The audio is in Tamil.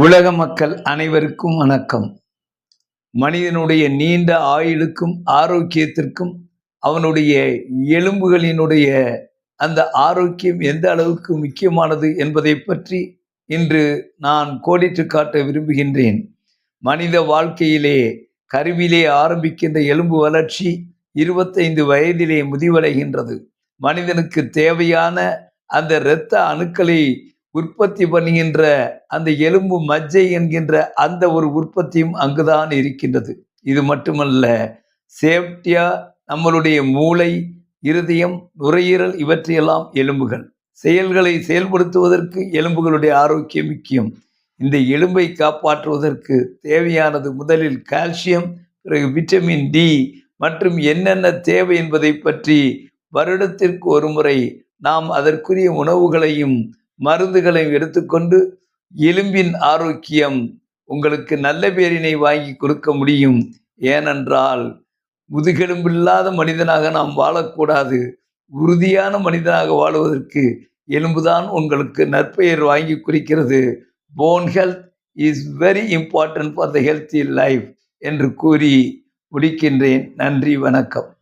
உலக மக்கள் அனைவருக்கும் வணக்கம். மனிதனுடைய நீண்ட ஆயுளுக்கும் ஆரோக்கியத்திற்கும் அவனுடைய எலும்புகளினுடைய அந்த ஆரோக்கியம் எந்த அளவுக்கு முக்கியமானது என்பதை பற்றி இன்று நான் கோடிட்டு காட்ட விரும்புகின்றேன். மனித வாழ்க்கையிலே கருவிலே ஆரம்பிக்கின்ற எலும்பு வளர்ச்சி 25 வயதிலே முதிவடைகின்றது. மனிதனுக்கு தேவையான அந்த இரத்த அணுக்களை உற்பத்தி பண்ணுகின்ற அந்த எலும்பு மஜ்ஜை என்கின்ற அந்த ஒரு உற்பத்தியும் அங்குதான் இருக்கின்றது. இது மட்டுமல்ல, சேஃப்டியா நம்மளுடைய மூளை, இருதயம், நுரையீரல் இவற்றையெல்லாம் எலும்புகள் செயல்களை செயல்படுத்துவதற்கு எலும்புகளுடைய ஆரோக்கியம் முக்கியம். இந்த எலும்பை காப்பாற்றுவதற்கு தேவையானது முதலில் கால்சியம், பிறகு விட்டமின் டி மற்றும் என்னென்ன தேவை என்பதை பற்றி வருடத்திற்கு ஒரு முறை நாம் அதற்குரிய உணவுகளையும் மருந்துகளையும் எடுத்துக்கொண்டு எலும்பின் ஆரோக்கியம் உங்களுக்கு நல்ல பேரினை வாங்கி கொடுக்க முடியும். ஏனென்றால் முதுகெலும்பில்லாத மனிதனாக நாம் வாழக்கூடாது. உறுதியான மனிதனாக வாழுவதற்கு எலும்புதான் உங்களுக்கு நற்பெயர் வாங்கி குறிக்கிறது. Phone health is very important for the healthy life என்று கூறி முடிக்கின்றேன். நன்றி, வணக்கம்.